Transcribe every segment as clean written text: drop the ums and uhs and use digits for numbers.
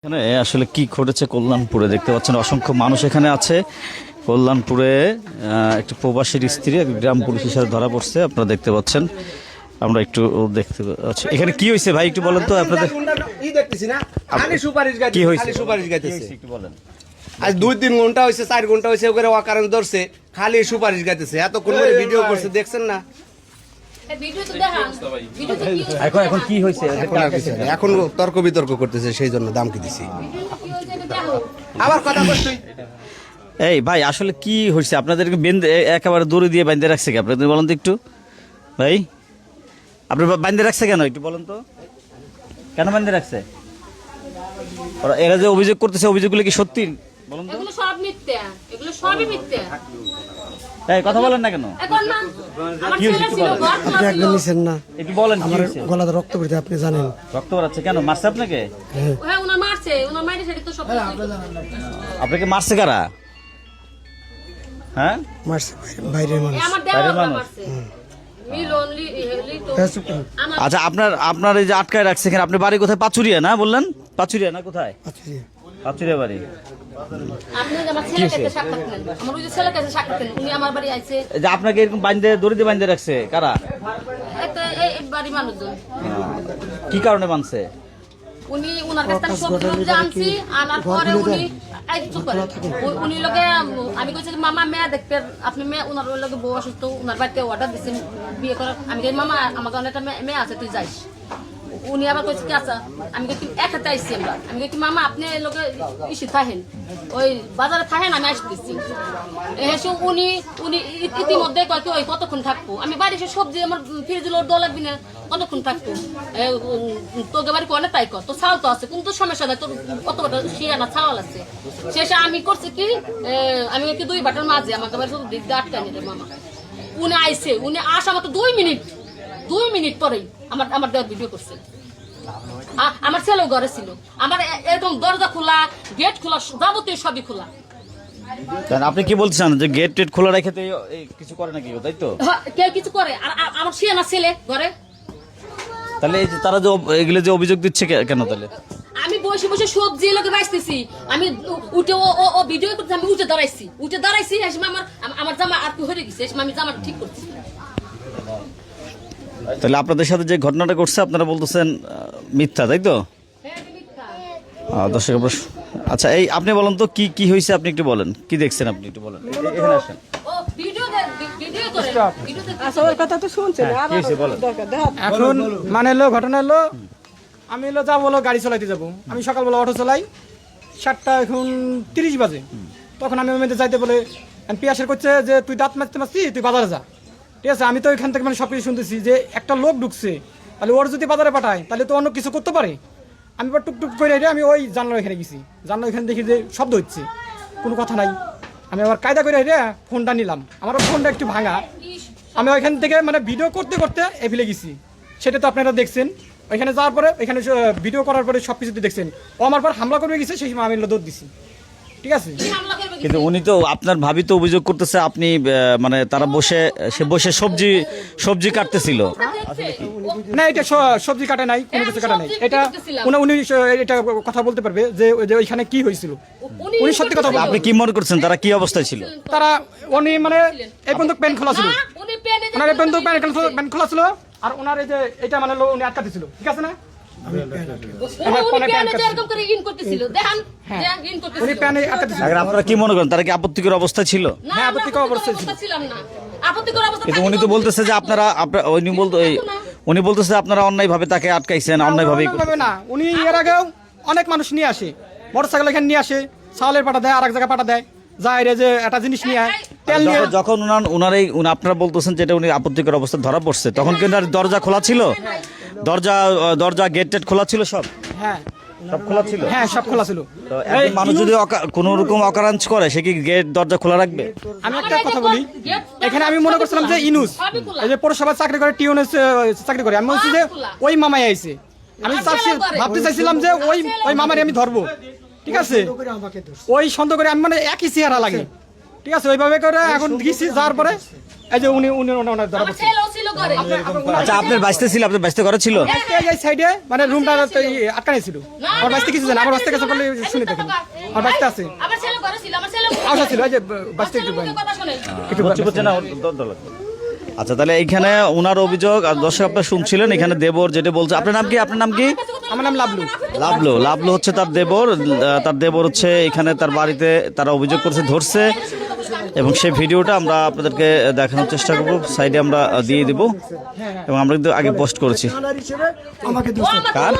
এখানে আসলে কি ঘটেছে কল্যাণপুরে দেখতে পাচ্ছেন অসংখ্য মানুষ এখানে আছে। কল্যাণপুরে একটি প্রবাসীর স্ত্রী গ্রাম পুলিশের সাথে ধরা পড়ছে, আপনারা দেখতে পাচ্ছেন। আমরা একটু দেখতে পাচ্ছি এখানে কি হয়েছে ভাই একটু বলেন তো আপনাদের কি হয়েছে একটু বলেন। আজ 2-3 ঘন্টা হয়েছে, 4 ঘন্টা হয়েছে ওকে অকারণ ধরছে, খালি সুপারিশ গাইতেছে। এতক্ষণ করে ভিডিও করছে, দেখছেন না? এখন কি হয়েছে? এখন তর্ক বিতর্ক করতেছে, সেই জন্য দাম কি দিছি। আবার কথা বলছি। এই ভাই আসলে কি হয়েছে আপনাদেরকে বেঁধে একেবারে দড়ি দিয়ে বাঁধে রাখছে কি আপনাদের বলেন তো একটু ভাই, আপনার বাঁধে রাখছে কেন একটু বলেন তো, কেন বাঁধে রাখছে? এরা যে অভিযোগ করতেছে অভিযোগগুলো কি সত্যি বলেন তো? এগুলো সব মিথ্যা, এগুলো সবই মিথ্যা। এই কথা বলেন না কেন? এখন না আমার ছেলে ছিল, ঘর খোলা ছিল। একদম নিছেন না, একটু বলেন কি হয়েছে? গলাতে রক্ত পড়ছে, আপনি জানেন। রক্ত বেরাচ্ছে কেন? মারছে আপনাকে? হ্যাঁ ওনার মারছে, ওনার মাইরে সেটা তো সব আপনাকে মারছে কারা? হ্যাঁ মারছে বাইরের মানুষ। আমার বাইরের দেওয়া মানুষ? মারছে। মিলন লিটো আমার আচ্ছা আপনার এই যে আটকায় রাখছে এখানে, আপনি বাড়ি কোথায়? পাচুরিয়া না বললেন? পাচুরিয়া না কোথায়? পাচুরিয়া বাড়ি। আপনি যে আমার ছেলের কাছে সাক্ষাৎ নেন, আমার ওই যে ছেলের কাছে সাক্ষাৎ নেন, উনি আমার বাড়ি আইছে। এই যে আপনাকে এরকম বাঁধে দড়ি দিয়ে বাঁধে রাখছে কারা? একটা এই বাড়ি মানুষজন। কি কারণে বাঁধছে? উনি ওনার কাছ থেকে সবজি আনছি, আনার পরে উনি এই চুপ করে উনি লগে আমি কইছি যে মামা মেয়ে দেখতে আপনি মেয়ে, ওনার ওই লগে বউ অসুস্থ, ওনার বাড়িতে অর্ডার দিছেন বিয়ে করার। আমি কই মামা আমার কারণে একটা মেয়ে আছে, তুই যাইস। উনি আবার কইছে কি আচ্ছা, আমি কই এক হাতে আইছি আমরা। আমি কই মামা আপনি লগে ইসি থাকেন, ওই বাজারে থাকেন, আমি আসতেছি। এসে উনি উনি ইতিমধ্যে কয় কি ওই কতক্ষণ থাকবো? আমি বাড়ি এসে সবজি আমার ফ্রিজে লোড দেওয়া লাগবে না, কতক্ষণ থাকবো? তোকে বাড়ি কনে তাই কর, তো ছাল তো আছে, কিন্তু সমস্যা নাই, তোর কত বাটা শিয়ানা ছাল আছে। শেষে আমি করছি কি আমি কি 2 বাটার মাঝে আমাকে বাড়ি শুধু দিক দিয়ে আটকাই নিলে মামা। উনি আইসে, উনি আসা মাত্র 2 মিনিট পরেই আমার দেওয়ার ভিডিও করছে। আমার ছেলেও ঘরে ছিল, আমার এরকম দরজা খোলা, গেট খোলা, যাবতীয় সবই খোলা। আপনি কি বলছেন যে গেট টেট খোলা রেখে তো কিছু করে নাকি, তাই তো? কেউ কিছু করে, আর আমার শিয়ানা ছেলে ঘরে। তাহলে এই যে তারা যে এগুলো যে অভিযোগ দিচ্ছে কেন তাহলে? আমি বসে বসে সবজি লোকে বাঁচতেছি, আমি উঠে ও ভিডিও করতে আমি উঠে দাঁড়াইছি এসে আমার জামা আর কি হয়ে গেছে, এসে আমি জামা ঠিক করছি। তাহলে আপনাদের সাথে যে ঘটনাটা ঘটছে আপনারা বলতেছেন মিথ্যা, তাই তো? দর্শক আচ্ছা এই আপনি বলেন তো কি কি হয়েছে, আপনি একটু বলেন কি দেখছেন, আপনি একটু বলেন। এখানে আসেন। এখন মানে হলো ঘটনা হলো, আমি হলো যাবো হলো গাড়ি চালাইতে যাবো। আমি সকালবেলা অটো চালাই, 7টা এখন 30 বাজে। তখন আমি ওই মধ্যে যাইতে বলে পিয়াসের করছে যে তুই দাঁত মারতে মারছি, তুই বাজারে যা। ঠিক আছে, আমি তো এখান থেকে মানে সব কিছু শুনতেছি যে একটা লোক ঢুকছে, তাহলে ওর যদি বাজারে পাঠায় তাহলে তো অন্য কিছু করতে পারে। আমি এবার টুকটুক করে আমি ওই জানলার এখানে গেছি, জানলার এখানে দেখি যে শব্দ হচ্ছে, কোনো কথা নাই। আমি আবার কায়দা করে ফোনটা নিলাম, আমারও ফোনটা একটু ভাঙা। আমি ওইখান থেকে মানে ভিডিও করতে করতে এফিলে গেছি, সেটা তো আপনারা দেখছেন। ওইখানে যাওয়ার পরে ওইখানে ভিডিও করার পরে সব কিছুতে দেখছেন। ও আমার পর হামলা করবে গেছে, সেই সময় আমি দৌড় দিছি। ঠিক আছে, কিন্তু উনি তো আপনার ভাবি তো অভিযোগ করতেছে আপনি মানে তারা বসে সবজি কাটতেছিল না, এটা সবজি কাটা নাই, কোনো কিছু কাটা নাই। এটা উনি এটা কথা বলতে পারবে যে ওইখানে কি হয়েছিল, উনি সত্যি কথা বলতে। আপনি কি মনে করছেন তারা কি অবস্থায় ছিল? তারা উনি মানে এই পর্যন্ত প্যান্ট খোলা ছিল, ওনার এই পর্যন্ত প্যান্ট খোলা ছিল, আর ওনার এই যে এটা মানে উনি আটকাতে ছিল। ঠিক আছে না, আপনারা কি মনে করেন তারা কি আপত্তিকর অবস্থা ছিল? হ্যাঁ, আপত্তিকর অবস্থা ছিল। কিন্তু উনি তো বলতেছে যে উনি বলতেছে আপনারা অন্যায় ভাবে তাকে আটকাইছেন, অন্যায় ভাবে না। উনি এর আগেও অনেক মানুষ নিয়ে আসে, মোটরসাইকেল এখানে নিয়ে আসে, চাউলের পাঠা দেয়, আর এক জায়গায় পাঠা দেয়, যায় যে একটা জিনিস নিয়ে তেল নিয়ে। যখন আপনারা বলতেছেন যেটা উনি আপত্তিকর অবস্থা ধরা পড়ছে, তখন কিন্তু দরজা খোলা ছিল, দরজা গেট টেট খোলা ছিল, সব হ্যাঁ সব খোলা ছিল। হ্যাঁ, সব খোলা ছিল। মানুষ যদি কোনো রকম অকারেন্স করে সে কি গেট দরজা খোলা রাখবে? আমি একটা কথা বলি, এখানে আমি মনে করছিলাম যে ইনুস এই যে পৌরসভায় চাকরি করে, টিউনের চাকরি করে, আমি বলছি যে ওই মামাই আইছে। আমি ভাবতে চাইছিলাম যে ওই মামারে আমি ধরবো। ঠিক আছে, ওই সন্দেহ করে আমি মানে একই চেহারা লাগে। ঠিক আছে, ওইভাবে করে এখন গেছি, যাওয়ার পরে এই যে উনি উনি ওনার ধরা আমার পড়ছে ছেলেও ছিল ঘরে আচ্ছা আপনার বাঁচতে ছিল, আপনার বাঁচতে করা ছিল? এই সাইডে মানে রুমটা আটকানো ছিল। আমার বাঁচতে কিছু জানে, আমার বাঁচতে কাছে বললে শুনে দেখেন, আমার বাঁচতে আছে, আমার ছেলে ঘরে ছিল, আমার ছেলে আশা ছিল, এই যে বাঁচতে একটু কথা শুনে একটু হচ্ছে না আচ্ছা তাহলে এইখানে ওনার অভিযোগ আর দর্শক আপনারা শুনছিলেন, এখানে দেবর যেটা বলছে। আপনার নাম কি? আপনার নাম কি? আমার নাম লাবলু। লাভলু। লাভলু হচ্ছে তার দেবর। তার দেবর হচ্ছে এখানে তার বাড়িতে তারা অভিযোগ করছে, ধরছে, এবং সেই ভিডিওটা আমরা আপনাদেরকে দেখানোর চেষ্টা করব, সাইডে আমরা দিয়ে দিব, এবং আমরা কিন্তু আগে পোস্ট করেছি। কানার হিসেবে আমাকে ও দোষ আমার কার?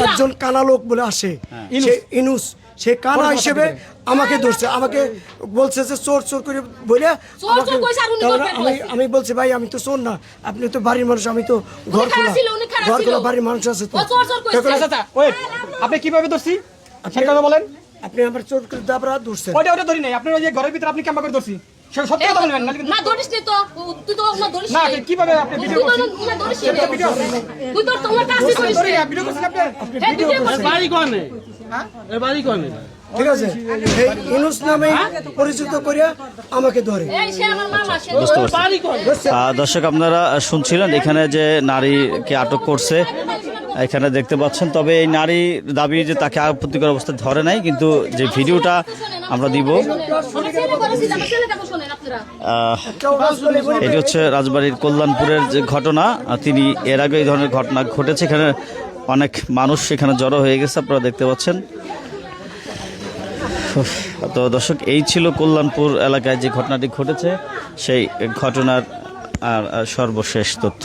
একজন কানা লোক বলে আসে, সে ইনুস, সে কানা হিসেবে আমাকে ধরছে, আমাকে বলছে যে চোর চোর করে বলে চোর আমাকে। কইছে আর উনি তারপরে করতে আমি বলছি ভাই আমি তো চোর না, আপনি তো বাড়ির মানুষ, আমি তো ঘর খারাপ খোলা ছিল, উনি খারাপ ঘর খোলা ছিল। বাড়ির মানুষ আছে তো। ও চোর চোর কইছে। আচ্ছা আচ্ছা ওয়েট, আপনি কিভাবে ধরছি সেই কথা বলেন। আপনি আমার চোর করে দাবরা ধরছেন। ওটা ধরি নাই, আপনার ওই যে ঘরের ভিতরে আপনি কেমন করে ধরছি সত্যি কথা বলবেন না? না ধরিস নি তো, তুই তো না ধরিস না নি। কিভাবে আপনি ভিডিও তুই তো করছেন? না ধরিস নি। তুই তো তোমার কাছে করিস নি। ভিডিও করছেন আপনি? হ্যাঁ ভিডিও করছিস। বাড়ি কোনে? এর বাড়ি কোনে? ঠিক আছে, এই ইনুস নামে পরিচিত করে আমাকে ধরে। এই সে আমার মামা, সে বাড়ি কোনে? দর্শক আপনারা শুনছিলেন এখানে যে নারীকে আটক করছে, এখানে দেখতে পাচ্ছেন। তবে এই নারী দাবি যে তাকে আপত্তিকর অবস্থায় ধরে নাই, কিন্তু যে ভিডিওটা আমরা দিব, আমার ছেলে ঘরে ছিল, আমার ছেলেটাকে শোনেন আপনারা। এটি হচ্ছে রাজবাড়ির কল্যাণপুরের যে ঘটনা। তিনি এর আগে এই ধরনের ঘটনা ঘটেছে, এখানে অনেক মানুষ এখানে জড়ো হয়ে গেছে, আপনারা দেখতে পাচ্ছেন। তো দর্শক এই ছিল কল্যাণপুর এলাকায় যে ঘটনাটি ঘটেছে, সেই ঘটনার আর সর্বশেষ তথ্য।